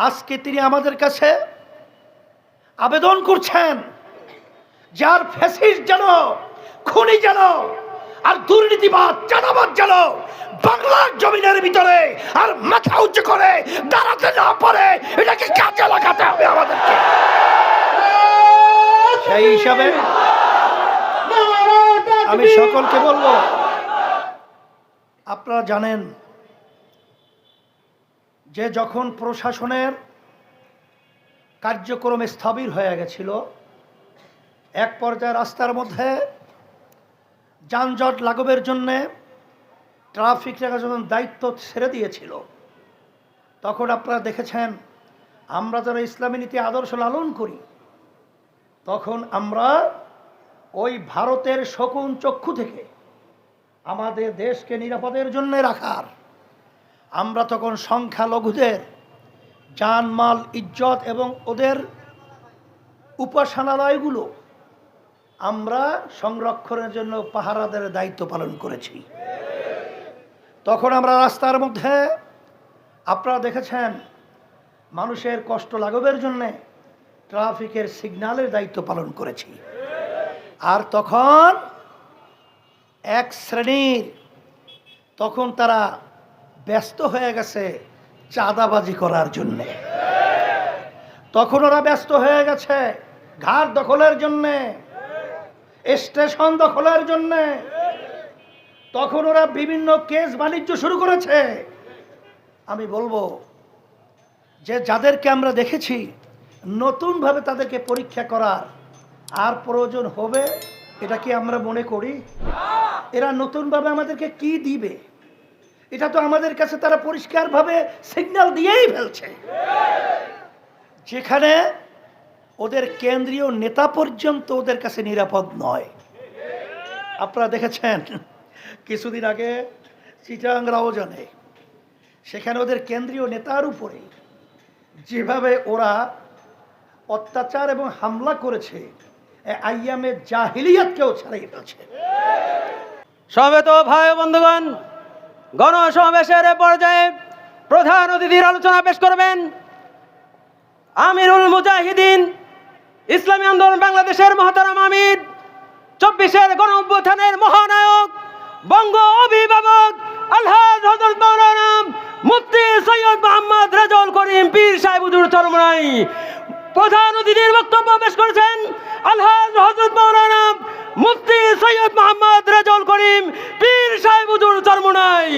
আজকে তিনি আমাদের কাছে আবেদন করছেন, যার ফ্যাসিস্ট যেন, খুনি যেন, আর দুর্নীতিবাদ চাঁদাবাদ যেন বাংলার জমিনের ভিতরে আর মাথা উঁচু করে দাঁড়াতে না পারে, এটাকে কাজে লাগাতে হবে আমাদেরকে। সেই হিসাবে আমি সকলকে বলবো, আপনারা জানেন যে যখন প্রশাসনের কার্যক্রম স্থবির হয়ে গেছিল, এক পর্যায়ে রাস্তার মধ্যে যানজট লাঘবের জন্যে ট্রাফিকরা যখন দায়িত্ব ছেড়ে দিয়েছিল, তখন আপনারা দেখেছেন আমরা যারা ইসলামী নীতি আদর্শ লালন করি, তখন আমরা ওই ভারতের শকুন চক্ষু থেকে আমাদের দেশকে নিরাপদের জন্য রাখার, আমরা তখন সংখ্যালঘুদের জানমাল ইজ্জত এবং ওদের উপাসনালয়গুলো আমরা সংরক্ষণের জন্য পাহারাদের দায়িত্ব পালন করেছি। তখন আমরা রাস্তার মধ্যে আপনারা দেখেছেন মানুষের কষ্ট লাঘবের জন্য ট্রাফিকের সিগন্যালের দায়িত্ব পালন করেছি। আর তখন এক শ্রেণীর, তখন তারা ব্যস্ত হয়ে গেছে চাঁদাবাজি করার জন্যে, তখন ওরা ব্যস্ত হয়ে গেছে ঘাট দখলের জন্যে, স্টেশন দখলের জন্যে, তখন ওরা বিভিন্ন কেস বাণিজ্য শুরু করেছে। আমি বলবো যে যাদেরকে আমরা দেখেছি নতুনভাবে তাদেরকে পরীক্ষা করার আর প্রয়োজন হবে, এটা কি আমরা মনে করি? এরা নতুনভাবে আমাদেরকে কি দিবে? এটা তো আমাদের কাছে তারা পরিষ্কারভাবে সিগন্যাল দিয়েই ফেলছে, যেখানে ওদের কেন্দ্রীয় নেতা পর্যন্ত ওদের কাছে নিরাপদ নয়। আপনারা দেখেছেন কিছুদিন আগে চিটাং রাউজানে, সেখানে ওদের কেন্দ্রীয় নেতার উপরে যেভাবে ওরা অত্যাচার এবং হামলা করেছে, আইয়ামে জাহিলিয়াতকেও ছাড়িয়ে ফেলছে। সমবেত ভাই বন্ধুগণ, গণসমাবেশের পর্যায়ে প্রধান অতিথির আলোচনা পেশ করবেন আমিরুল মুজাহিদিন ইসলামী আন্দোলন বাংলাদেশের মহতারাম আমির, 24-এর গণ অভ্যুত্থানের মহানায়ক, বঙ্গ অভিভাবক আলহাজ হযরত মাওলানা মুফতি সৈয়দ মোহাম্মদ রেজাউল করিম পীর সাহেব হুজুর চরমনাই। প্রধান অতিথির বক্তব্য পেশ করেছেন আলহাজ হযরত মাওলানা মুফতি সৈয়দ মোহাম্মদ রেজাউল করিম পীর সাহেব হুজুর চরমনাই।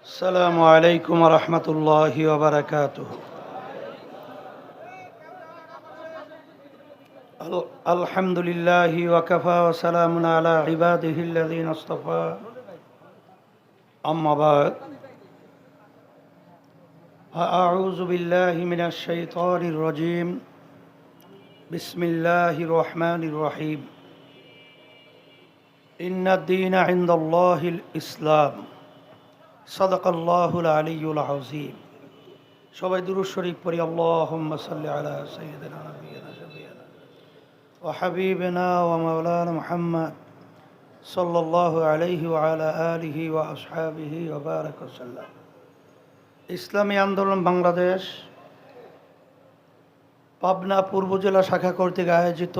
আসসালামু আলাইকুম ওয়া রাহমাতুল্লাহি ওয়া বারাকাতুহু। আলহামদুলিল্লাহি ওয়া কাফা ওয়া সালামুন আলা ইবাদিহিল্লাযীনা ইসতাফা, আম্মা বা'দ। আউযু বিল্লাহি মিনাশ শাইতানির রাজীম। বিসমিল্লাহির রহমানির রহিম। ইন্নাদ দীনা ইনদাল্লাহিল ইসলাম। সাদাকাল্লাহুল আলিয়্যুল আযীম। সবাই দুরূদ শরীফ পড়ি। আল্লাহুম্মা সাল্লি আলা সাইয়্যিদিনা নাবিয়িনা শাফিঈনা ওয়া হাবিবিনা ওয়া মাওলানা মুহাম্মদ সাল্লাল্লাহু আলাইহি ওয়া আলা আলিহি ওয়া আসহাবিহি ওয়া বারাক ওয়া সাল্লাম। ইসলামী আন্দোলন বাংলাদেশ পাবনা পূর্ব জেলা শাখা কর্তৃক আয়োজিত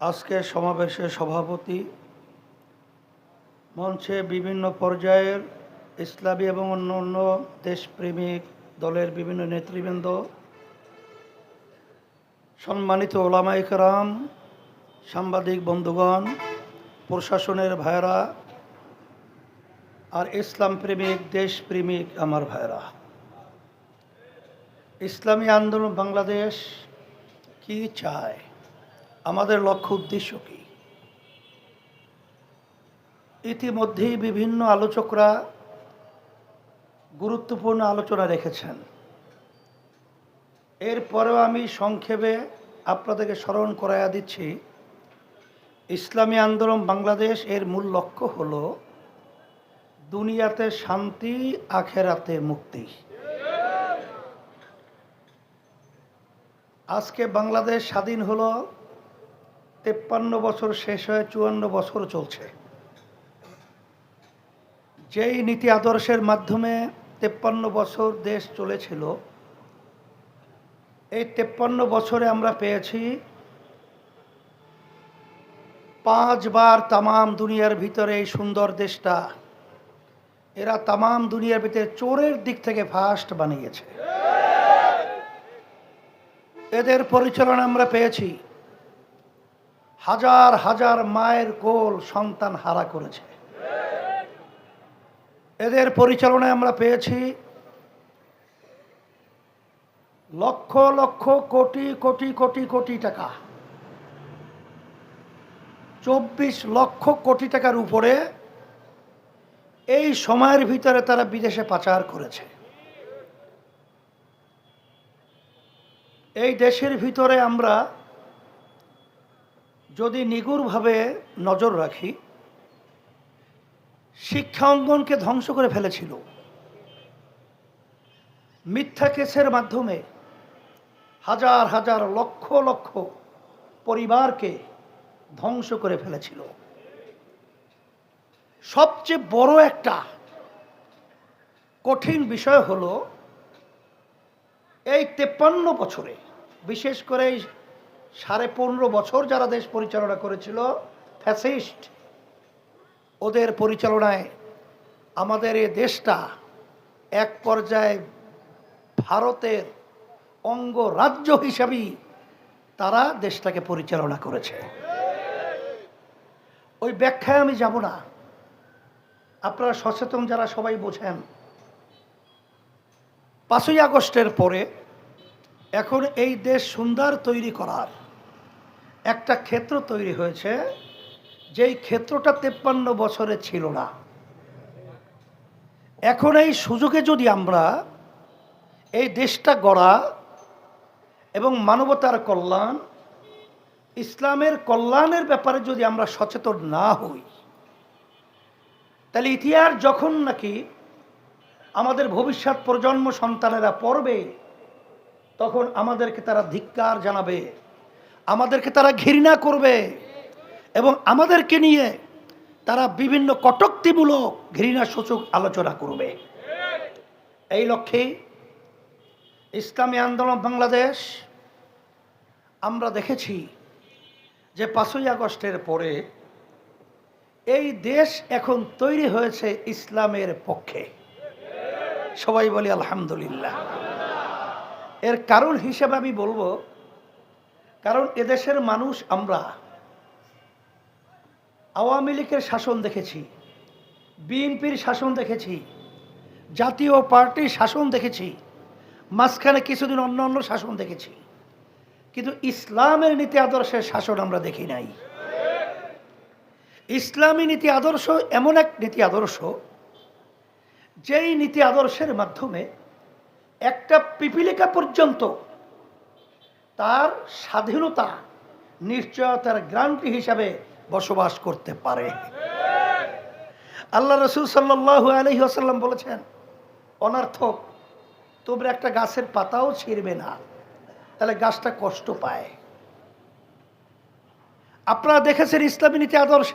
আজকের সমাবেশের সভাপতি, মঞ্চে বিভিন্ন পর্যায়ের ইসলামী এবং অন্যান্য দেশপ্রেমিক দলের বিভিন্ন নেতৃবৃন্দ, সম্মানিত ওলামায়ে কেরাম, সাংবাদিক বন্ধুগণ, প্রশাসনের ভাইরা, আর ইসলাম প্রেমিক দেশপ্রেমিক আমার ভাইরা, ইসলামী আন্দোলন বাংলাদেশ কি চায়, আমাদের লক্ষ্য উদ্দেশ্য কি? ইতিমধ্যেই বিভিন্ন আলোচকরা গুরুত্বপূর্ণ আলোচনা রেখেছেন। এরপরেও আমি সংক্ষেপে আপনাদেরকে স্মরণ করাইয়া দিচ্ছি, ইসলামী আন্দোলন বাংলাদেশ এর মূল লক্ষ্য হল দুনিয়াতে শান্তি, আখেরাতে মুক্তি। আজকে বাংলাদেশ স্বাধীন হলো 53 বছর শেষ হয়ে 54 বছর চলছে। যেই নীতি আদর্শের মাধ্যমে 53 বছর দেশ চলেছিল, এই 53 বছরে আমরা পেয়েছি 5 বার তামাম দুনিয়ার ভিতরে এই সুন্দর দেশটা এরা তামাম দুনিয়ার ভিতরে চোরের দিক থেকে ফার্স্ট বানিয়েছে। এদের পরিচালনা আমরা পেয়েছি হাজার হাজার মায়ের কোল সন্তান হারা করেছে। এদের পরিচালনায় আমরা পেয়েছি লক্ষ লক্ষ কোটি কোটি কোটি কোটি টাকা, 24 লক্ষ কোটি টাকার উপরে এই সময়ের ভিতরে তারা বিদেশে পাচার করেছে। এই দেশের ভিতরে আমরা যদি নিগুড়ভাবে নজর রাখি, শিক্ষা অঙ্গনকে ধ্বংস করে ফেলেছিল। মিথ্যা কেসের মাধ্যমে হাজার হাজার লক্ষ লক্ষ পরিবারকে ধ্বংস করে ফেলেছিল। সবচেয়ে বড় একটা কঠিন বিষয় হলো এই 53 বছরে, বিশেষ করে 15.5 বছর যারা দেশ পরিচালনা করেছিল ফ্যাসিস্ট, ওদের পরিচালনায় আমাদের এই দেশটা এক পর্যায়ে ভারতের অঙ্গরাজ্য হিসাবেই তারা দেশটাকে পরিচালনা করেছে। ওই ব্যাখ্যায় আমি যাব না, আপনারা সচেতন যারা সবাই বোঝেন। 5ই আগস্টের পরে এখন এই দেশ সুন্দর তৈরি করার একটা ক্ষেত্র তৈরি হয়েছে, যেই ক্ষেত্রটা 53 বছরে ছিল না। এখন এই সুযোগে যদি আমরা এই দেশটা গড়া এবং মানবতার কল্যাণ, ইসলামের কল্যাণের ব্যাপারে যদি আমরা সচেতন না হই, তাহলে ইতিহাস যখন নাকি আমাদের ভবিষ্যৎ প্রজন্ম সন্তানেরা পড়বে, তখন আমাদেরকে তারা ধিক্কার জানাবে, আমাদেরকে তারা ঘৃণা করবে এবং আমাদেরকে নিয়ে তারা বিভিন্ন কটূক্তিমূলক ঘৃণাসূচক আলোচনা করবে। এই লক্ষ্যে ইসলামী আন্দোলন বাংলাদেশ আমরা দেখেছি যে 5ই আগস্টের পরে এই দেশ এখন তৈরি হয়েছে ইসলামের পক্ষে। সবাই বলি আলহামদুলিল্লাহ। এর কারণ হিসেবে আমি বলবো, কারণ এদেশের মানুষ আমরা আওয়ামী লীগের শাসন দেখেছি, বিএনপির শাসন দেখেছি, জাতীয় পার্টির শাসন দেখেছি, মাঝখানে কিছুদিন অন্য অন্য শাসন দেখেছি, কিন্তু ইসলামের নীতি আদর্শের শাসন আমরা দেখি নাই। ইসলামী নীতি আদর্শ এমন এক নীতি আদর্শ, যেই নীতি আদর্শের মাধ্যমে একটা পিপিলিকা পর্যন্ত তার স্বাধীনতা নিশ্চয়তার গ্যারান্টি হিসাবে বসবাস করতে পারে। আল্লাহ রাসূল সাল্লাল্লাহু আলাইহি ওয়াসাল্লাম বলেছেন, অনর্থক তোমরা একটা গাছের পাতাও ছিঁড়বে না, তাহলে গাছটা কষ্ট পায়। আপনারা দেখেছেন ইসলামী নীতি আদর্শ,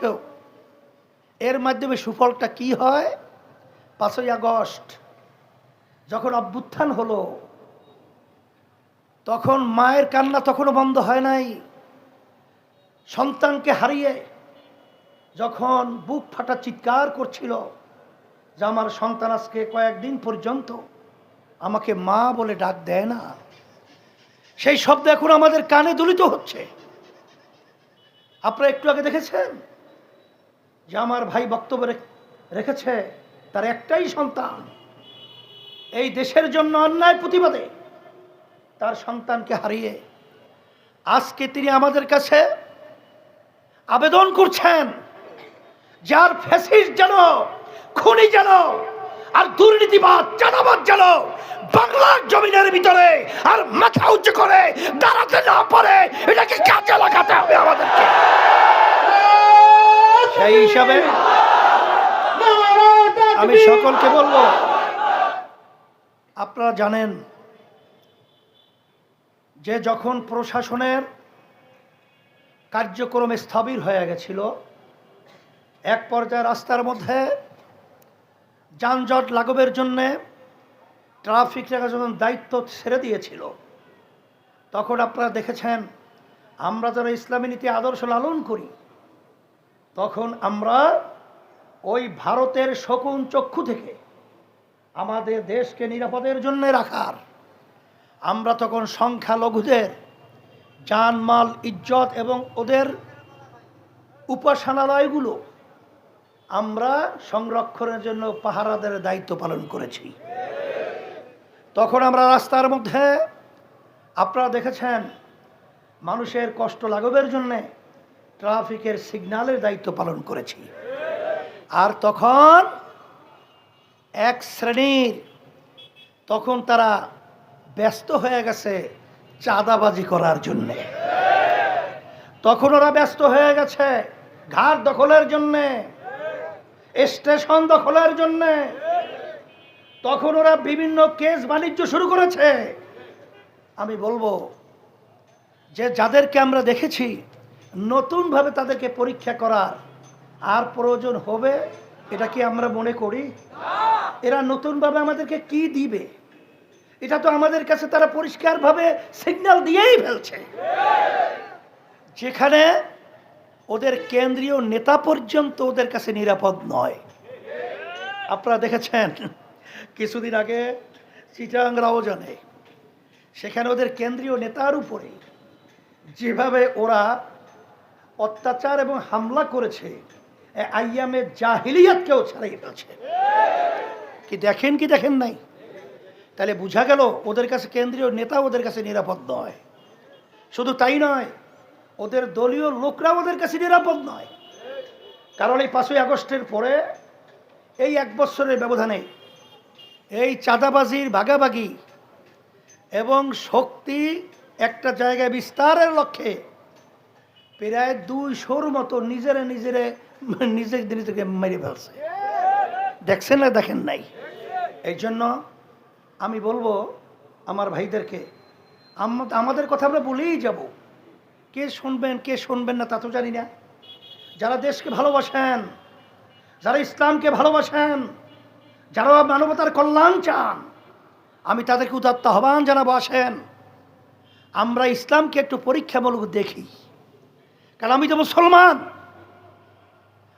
এর মাধ্যমে সুফলটা কি হয়? 5ই আগস্ট যখন অভ্যুত্থান হলো, তখন মায়ের কান্না তখনও বন্ধ হয় নাই। সন্তানকে হারিয়ে যখন বুক ফাটা চিৎকার করছিল যে আমার সন্তান আজকে কয়েকদিন পর্যন্ত আমাকে মা বলে ডাক দেয় না, সেই শব্দ এখন আমাদের কানে দুলিত হচ্ছে। আপনারা একটু আগে দেখেছেন যে আমার ভাই বক্তব্য রেখেছে, তার একটাই সন্তান, এই দেশের জন্য অন্যায় প্রতিবাদে তার সন্তানকে হারিয়ে আজকে তিনি আমাদের কাছে আবেদন করছেন, যার ফ্যাসিস্ট যেন, খুনি যেন, আর দুর্নীতিবাদ চাঁদাবাদ যেন বাংলার জমিনের ভিতরে আর মাথা উঁচু করে দাঁড়াতে না পারে, এটাকে কাজে লাগাতে হবে আমাদেরকে। সেই হিসাবে আমি সকলকে বলবো, আপনারা জানেন যে যখন প্রশাসনের কার্যক্রম স্থবির হয়ে গেছিল, এক পর্যায়ে রাস্তার মধ্যে যানজট লাঘবের জন্যে ট্রাফিকরা যখন দায়িত্ব ছেড়ে দিয়েছিল, তখন আপনারা দেখেছেন আমরা যারা ইসলামী নীতি আদর্শ লালন করি, তখন আমরা ওই ভারতের শকুন চক্ষু থেকে আমাদের দেশকে নিরাপদের জন্য রাখার, আমরা তখন সংখ্যালঘুদের জানমাল ইজ্জত এবং ওদের উপাসনালয়গুলো আমরা সংরক্ষণের জন্য পাহারাদের দায়িত্ব পালন করেছি। তখন আমরা রাস্তার মধ্যে আপনারা দেখেছেন মানুষের কষ্ট লাঘবের জন্যে ট্রাফিকের সিগন্যালের দায়িত্ব পালন করেছি। আর তখন এক শ্রেণীর তখন তারা ব্যস্ত হয়ে গেছে চাঁদাবাজি করার জন্যে, তখন ওরা ব্যস্ত হয়ে গেছে ঘাট দখলের জন্যে, স্টেশন দখলের জন্যে, তখন ওরা বিভিন্ন কেস বাণিজ্য শুরু করেছে। আমি বলবো যে যাদেরকে আমরা দেখেছি নতুনভাবে তাদেরকে পরীক্ষা করার আর প্রয়োজন হবে, এটা কি আমরা মনে করি? এরা নতুনভাবে আমাদেরকে কি দিবে? এটা তো আমাদের কাছে তারা পরিষ্কারভাবে সিগন্যাল দিয়েই ফেলছে, যেখানে ওদের কেন্দ্রীয় নেতা পর্যন্ত ওদের কাছে নিরাপদ নয়। আপনারা দেখেছেন কিছুদিন আগে চিটাগাং রাউজানে, সেখানে ওদের কেন্দ্রীয় নেতার উপরে যেভাবে ওরা অত্যাচার এবং হামলা করেছে, আইয়ামে জাহিলিয়াতকেও ছাড়িয়ে ফেলছে। কি দেখেন নাই? তাহলে বোঝা গেল ওদের কাছে কেন্দ্রীয় নেতা ওদের কাছে নিরাপদ নয়। শুধু তাই নয়, ওদের দলীয় লোকরা ওদের কাছে নিরাপদ নয়। কারণ এই 5ই আগস্টের পরে এই 1 বছরের ব্যবধানে এই চাঁদাবাজির ভাগাভাগি এবং শক্তি একটা জায়গায় বিস্তারের লক্ষ্যে প্রায় 200-র মতো নিজেকে মেরে ফেলছে। দেখছেন না? দেখেন নাই? এই জন্য আমি বলবো আমার ভাইদেরকে, আমাদের কথা আমরা বলেই যাব, কে শুনবেন না তা তো জানি না। যারা দেশকে ভালোবাসেন, যারা ইসলামকে ভালোবাসেন, যারা মানবতার কল্যাণ চান, আমি তাদেরকে উদাত্ত আহ্বান জানাবো, আসেন আমরা ইসলামকে একটু পরীক্ষামূলক দেখি। কারণ আমি তো মুসলমান,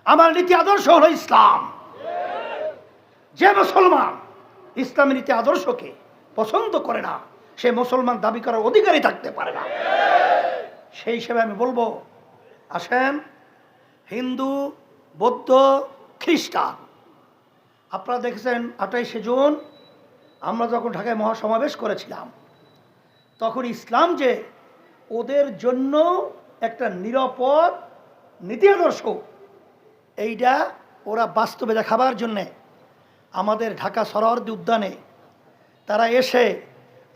আমার নীতি আদর্শ হলো ইসলাম। যে মুসলমান ইসলামী নীতি আদর্শকে পছন্দ করে না, সে মুসলমান দাবি করার অধিকারী থাকতে পারে না। সেই হিসেবে আমি বলবো, আসেন হিন্দু, বৌদ্ধ, খ্রিস্টান, আপনারা দেখেছেন 28শে জুন আমরা যখন ঢাকায় মহাসমাবেশ করেছিলাম, তখন ইসলাম যে ওদের জন্য একটা নিরাপদ নীতি আদর্শ, এইটা ওরা বাস্তবে দেখাবার জন্যে আমাদের ঢাকা সরোয়ার্দী উদ্যানে তারা এসে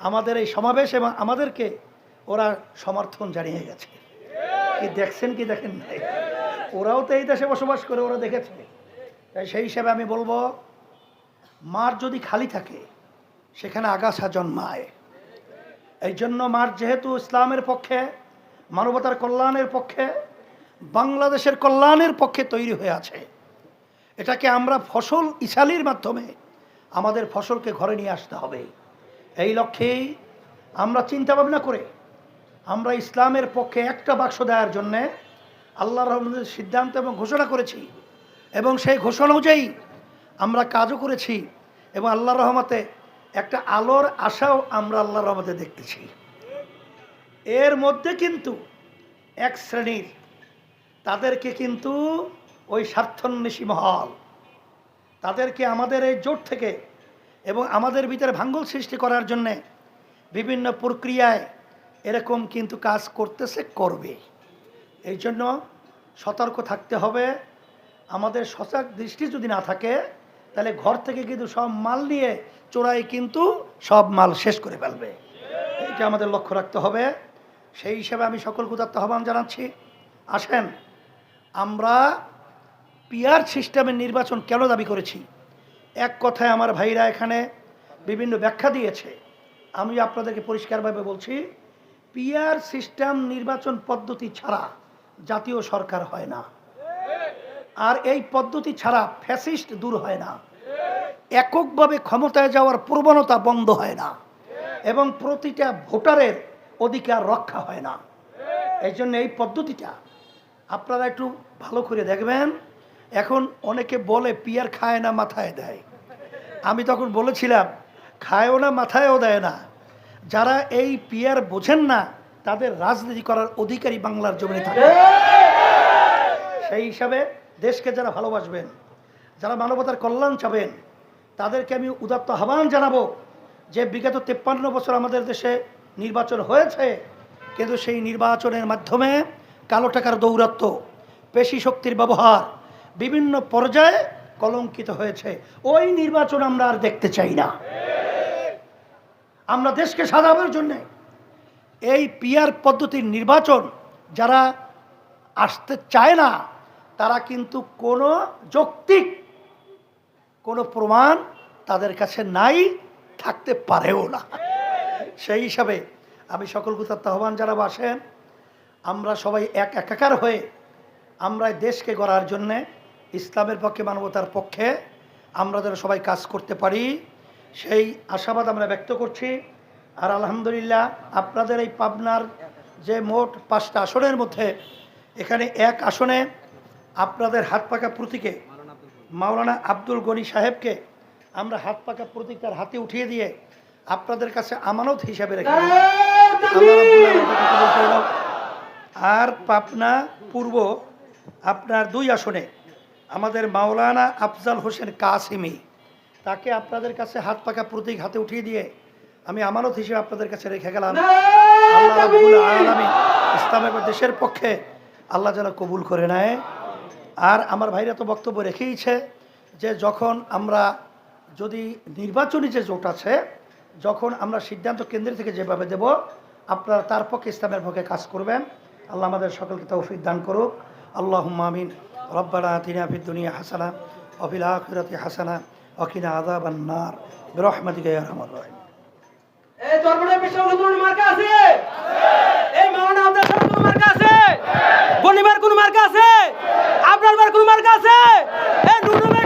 আমাদের এই সমাবেশ এবং আমাদেরকে ওরা সমর্থন জানিয়ে গেছে। কি দেখেন নাই? ওরাও তো এই দেশে বসবাস করে, ওরা দেখেছে। তাই সেই হিসাবে আমি বলবো, মাঠ যদি খালি থাকে সেখানে আগাছা জন্মায়। এই জন্য মাঠ যেহেতু ইসলামের পক্ষে, মানবতার কল্যাণের পক্ষে, বাংলাদেশের কল্যাণের পক্ষে তৈরি হয়ে আছে, এটাকে আমরা ফসল ইছালির মাধ্যমে আমাদের ফসলকে ঘরে নিয়ে আসতে হবে। এই লক্ষ্যেই আমরা চিন্তা ভাবনা করে আমরা ইসলামের পক্ষে একটা বাক্স দেওয়ার জন্যে আল্লাহর রহমতের সিদ্ধান্ত এবং ঘোষণা করেছি, এবং সেই ঘোষণা অনুযায়ী আমরা কাজও করেছি, এবং আল্লাহর রহমতে একটা আলোর আশাও আমরা আল্লাহর রহমতে দেখতেছি। এর মধ্যে কিন্তু এক শ্রেণীর তাদেরকে কিন্তু ওই স্বার্থন্বেষী মহল তাদেরকে আমাদের এই জোট থেকে এবং আমাদের ভিতরে ভাঙ্গল সৃষ্টি করার জন্যে বিভিন্ন প্রক্রিয়ায় এরকম কিন্তু কাজ করবে। এই জন্য সতর্ক থাকতে হবে। আমাদের সজাগ দৃষ্টি যদি না থাকে, তাহলে ঘর থেকে কিন্তু সব মাল নিয়ে চোরাই কিন্তু সব মাল শেষ করে ফেলবে। এইটা আমাদের লক্ষ্য রাখতে হবে। সেই হিসাবে আমি সকলকে উদাত্ত আহ্বান জানাচ্ছি, আসেন আমরা পিআর সিস্টেমের নির্বাচন কেন দাবি করেছি? এক কথায় আমার ভাইরা এখানে বিভিন্ন ব্যাখ্যা দিয়েছে, আমি আপনাদেরকে পরিষ্কারভাবে বলছি, পিআর সিস্টেম নির্বাচন পদ্ধতি ছাড়া জাতীয় সরকার হয় না, আর এই পদ্ধতি ছাড়া ফ্যাসিস্ট দূর হয় না, এককভাবে ক্ষমতায় যাওয়ার প্রবণতা বন্ধ হয় না, এবং প্রতিটা ভোটারের অধিকার রক্ষা হয় না। এই জন্য এই পদ্ধতিটা আপনারা একটু ভালো করে দেখবেন। এখন অনেকে বলে পিয়ার খায় না মাথায় দেয়, আমি তখন বলেছিলাম খায়ও না মাথায়ও দেয় না, যারা এই পিয়ার বোঝেন না তাদের রাজনীতি করার অধিকারী বাংলার জমিনে থাকে। সেই হিসাবে দেশকে যারা ভালোবাসবেন, যারা মানবতার কল্যাণ চাবেন, তাদেরকে আমি উদাত্ত আহ্বান জানাবো যে বিগত 53 বছর আমাদের দেশে নির্বাচন হয়েছে, কিন্তু সেই নির্বাচনের মাধ্যমে কালো টাকার দৌরাত্ম্য, পেশি শক্তির ব্যবহার বিভিন্ন পর্যায়ে কলঙ্কিত হয়েছে। ওই নির্বাচন আমরা আর দেখতে চাই না। আমরা দেশকে সাজাবার জন্যে এই পিআর পদ্ধতির নির্বাচন যারা আসতে চায় না, তারা কিন্তু কোনো যৌক্তিক কোনো প্রমাণ তাদের কাছে নাই, থাকতে পারেও না। সেই হিসাবে আমি সকলকে আহ্বান জানাবো, আসেন আমরা সবাই একাকার হয়ে আমরা দেশকে গড়ার জন্যে, ইসলামের পক্ষে, মানবতার পক্ষে আমরা যেন সবাই কাজ করতে পারি, সেই আশাবাদ আমরা ব্যক্ত করছি। আর আলহামদুলিল্লাহ আপনাদের এই পাবনার যে মোট 5টা আসনের মধ্যে এখানে এক আসনে আপনাদের হাত পাকা প্রতীকে মাওলানা আব্দুল গনি সাহেবকে আমরা হাত পাকা প্রতীক তার হাতে উঠিয়ে দিয়ে আপনাদের কাছে আমানত হিসাবে রেখে দিই। আল্লাহ রাব্বুল আলামিন কবুল করে নাও। আর পাবনা পূর্ব আপনার 2 আসনে আমাদের মাওলানা আফজাল হোসেন কাসিমি, তাকে আপনাদের কাছে হাত পাকা প্রতীক হাতে উঠিয়ে দিয়ে আমি আমানত হিসেবে আপনাদের কাছে রেখে গেলাম। আল্লাহ রাব্বুল আলামিন ইসলামের দেশের পক্ষে আল্লাহ যেন কবুল করে নেয়। আর আমার ভাইরা তো বক্তব্য রেখেইছে যে যখন আমরা যদি নির্বাচনী যে জোট আছে, যখন আমরা সিদ্ধান্ত কেন্দ্র থেকে যেভাবে দেব, আপনারা তার পক্ষে ইসলামের পক্ষে কাজ করবেন। আল্লাহ আমাদের সকলকে তৌফিক দান করুক। আল্লাহুম্মা আমিন। রব্বানা আতিনা ফিদ দুনিয়া হাসানা ওয়া ফিল আখিরাতি হাসানা ওয়া কিনা আযাবান নার বিরহমাতিকা ইয়া আরহামার রাহিম। এই চরমনায় বিশ্ববন্ধুর মার্কা আছে, এই মাওলানা আব্দুল সালামের মার্কা আছে, গনিবার কোন মার্কা আছে, আপনার কোন মার্কা আছে, এই নুরুল